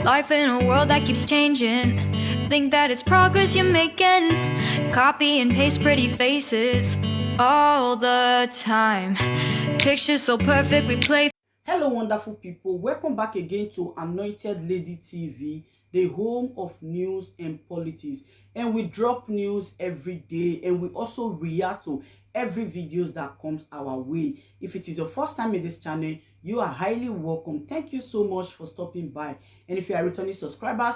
Life in a world that keeps changing. Think that it's progress you're making. Copy and paste pretty faces all the time. Pictures so perfect we play. Hello wonderful people, welcome back again to Anointed Lady TV, the home of news and politics. And we drop news every day, and we also react to every videos that comes our way. If it is your first time in this channel, you are highly welcome. Thank you so much for stopping by. And if you are returning subscribers,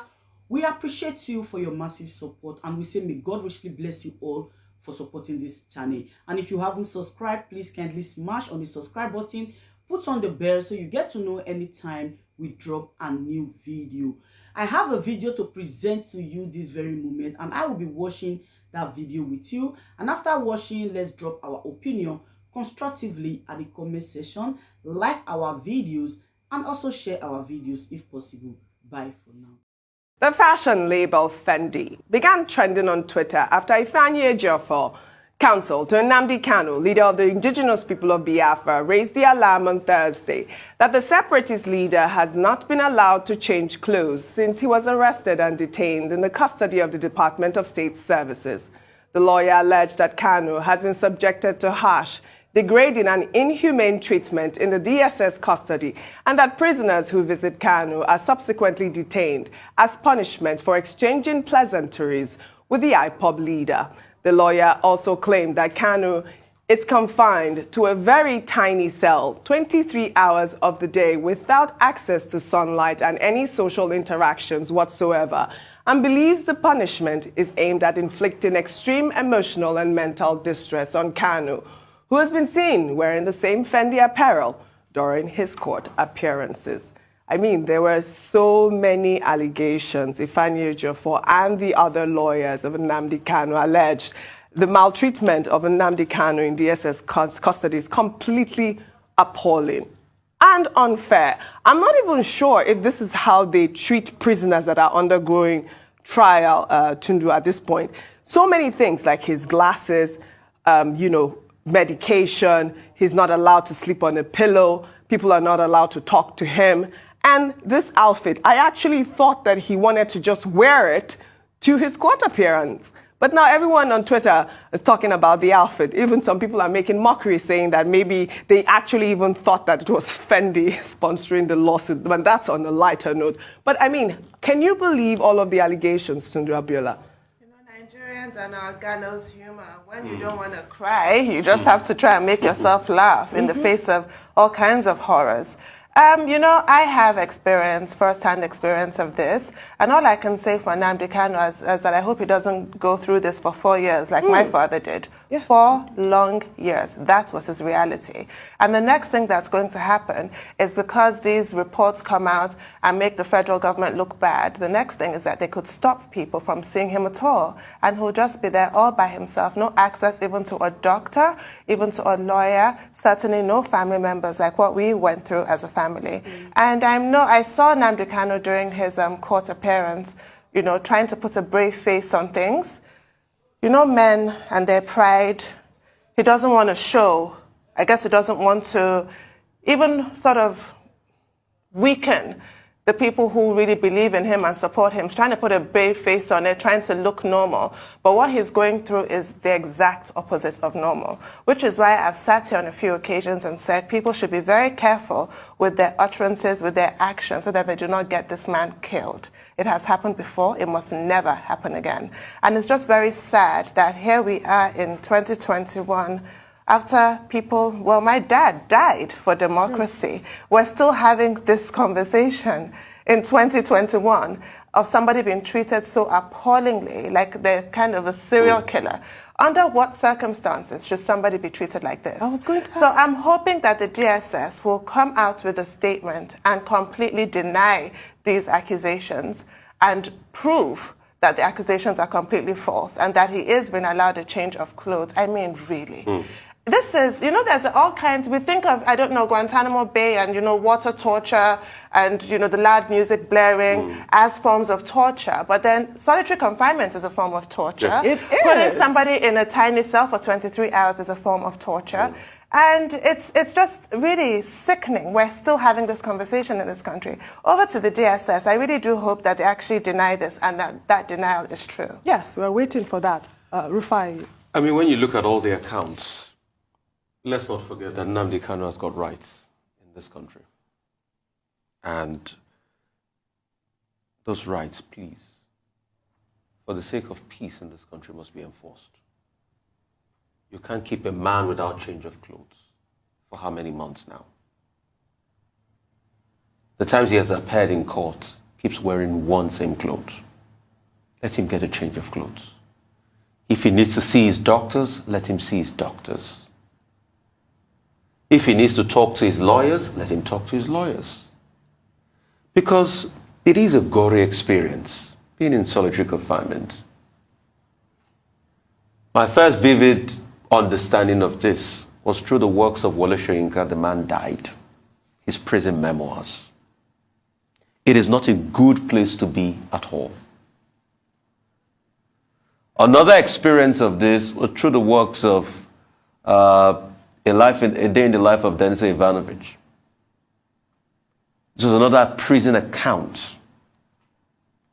we appreciate you for your massive support, and we say may God richly bless you all for supporting this channel. And if you haven't subscribed, please kindly smash on the subscribe button, put on the bell so you get to know anytime we drop a new video. I have a video to present to you this very moment, and I will be watching that video with you. And after watching, let's drop our opinion constructively at the comment section, like our videos, and also share our videos if possible. Bye for now. The fashion label Fendi began trending on Twitter after Sèírìøùśly, counsel to Nnamdi Kanu, leader of the indigenous people of Biafra, raised the alarm on Thursday that the separatist leader has not been allowed to change clothes since he was arrested and detained in the custody of the Department of State Services. The lawyer alleged that Kanu has been subjected to harsh, degrading and inhumane treatment in the DSS custody, and that prisoners who visit Kanu are subsequently detained as punishment for exchanging pleasantries with the IPOB leader. The lawyer also claimed that Kanu is confined to a very tiny cell, 23 hours of the day, without access to sunlight and any social interactions whatsoever, and believes the punishment is aimed at inflicting extreme emotional and mental distress on Kanu, who has been seen wearing the same Fendi apparel during his court appearances. I mean, there were so many allegations. Sèírìøùśly and the other lawyers of Nnamdi Kanu alleged the maltreatment of Nnamdi Kanu in DSS custody is completely appalling and unfair. I'm not even sure if this is how they treat prisoners that are undergoing trial, Tundu, at this point. So many things like his glasses, medication, he's not allowed to sleep on a pillow, people are not allowed to talk to him. And this outfit, I actually thought that he wanted to just wear it to his court appearance. But now everyone on Twitter is talking about the outfit. Even some people are making mockery, saying that maybe they actually even thought that it was Fendi sponsoring the lawsuit. But that's on a lighter note. But I mean, can you believe all of the allegations, Tundu Abiola? Nigerians and our gallows humor. When you don't want to cry, you just have to try and make yourself laugh in the face of all kinds of horrors. I have first-hand experience of this, and all I can say for Nnamdi Kanu is that I hope he doesn't go through this for 4 years like my father did. Yes. 4 long years. That was his reality. And the next thing that's going to happen is, because these reports come out and make the federal government look bad, the next thing is that they could stop people from seeing him at all, and he'll just be there all by himself, no access even to a doctor, even to a lawyer, certainly no family members like what we went through as a family. And I saw Nnamdi Kanu during his court appearance, trying to put a brave face on things. Men and their pride, he doesn't want to show. I guess he doesn't want to even sort of weaken the people who really believe in him and support him. He's trying to put a brave face on it, trying to look normal. But what he's going through is the exact opposite of normal, which is why I've sat here on a few occasions and said people should be very careful with their utterances, with their actions, so that they do not get this man killed. It has happened before. It must never happen again. And it's just very sad that here we are in 2021, after my dad died for democracy. We're still having this conversation in 2021 of somebody being treated so appallingly, like they're kind of a serial killer. Under what circumstances should somebody be treated like this? I was going to ask. So I'm hoping that the DSS will come out with a statement and completely deny these accusations and prove that the accusations are completely false and that he is being allowed a change of clothes. I mean, really. This is, there's all kinds. We think of, Guantanamo Bay and, water torture and, the loud music blaring as forms of torture. But then solitary confinement is a form of torture. It is. Putting somebody in a tiny cell for 23 hours is a form of torture. And it's just really sickening. We're still having this conversation in this country. Over to the DSS, I really do hope that they actually deny this and that denial is true. Yes, we're waiting for that. Rufai. I mean, when you look at all the accounts, let's not forget that Nnamdi Kanu has got rights in this country. And those rights, please, for the sake of peace in this country, must be enforced. You can't keep a man without change of clothes for how many months now? The times he has appeared in court, keeps wearing one same clothes. Let him get a change of clothes. If he needs to see his doctors, let him see his doctors. If he needs to talk to his lawyers, let him talk to his lawyers. Because it is a gory experience, being in solitary confinement. My first vivid understanding of this was through the works of Wole Soyinka, The Man Died, his prison memoirs. It is not a good place to be at all. Another experience of this was through the works of A Day in the Life of Denzel Ivanovic. This was another prison account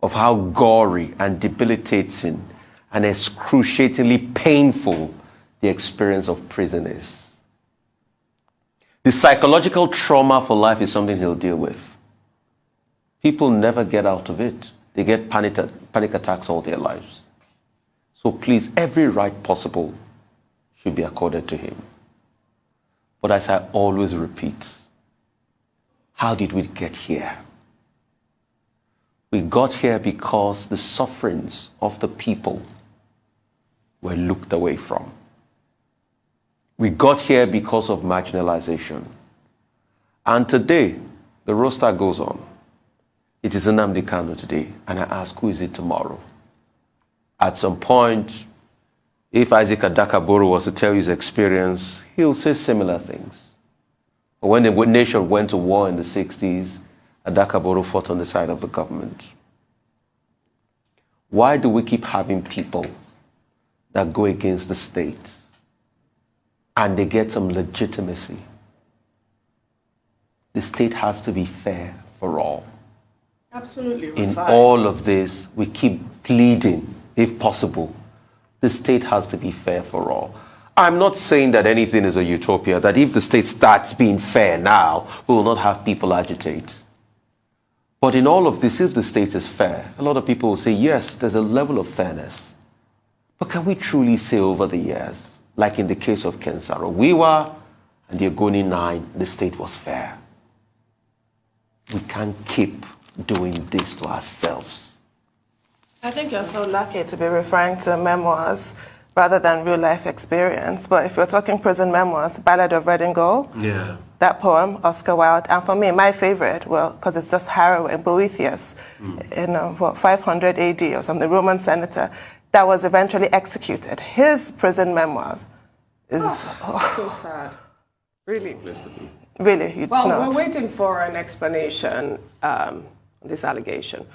of how gory and debilitating and excruciatingly painful the experience of prison is. The psychological trauma for life is something he'll deal with. People never get out of it. They get panic attacks all their lives. So please, every right possible should be accorded to him. But as I always repeat, how did we get here? We got here because the sufferings of the people were looked away from. We got here because of marginalization. And today, the roster goes on. It is Nnamdi Kanu today, and I ask, who is it tomorrow? At some point, if Isaac Adakaboro was to tell you his experience, he'll say similar things. But when the nation went to war in the 60s, Adakaboro fought on the side of the government. Why do we keep having people that go against the state and they get some legitimacy? The state has to be fair for all. Absolutely. In all of this, we keep pleading, if possible, the state has to be fair for all. I'm not saying that anything is a utopia, that if the state starts being fair now, we will not have people agitate. But in all of this, if the state is fair, a lot of people will say, yes, there's a level of fairness. But can we truly say over the years, like in the case of Ken Saro-Wiwa and the Ogoni 9, the state was fair? We can't keep doing this to ourselves. I think you're so lucky to be referring to memoirs rather than real life experience. But if you're talking prison memoirs, Ballad of Red and Gold, Yeah. that poem, Oscar Wilde, and for me, my favorite, well, because it's just harrowing, Boethius, in 500 AD or something, the Roman senator, that was eventually executed. His prison memoirs is so sad. Really. really, it's Well, not. we're waiting for an explanation on this allegation.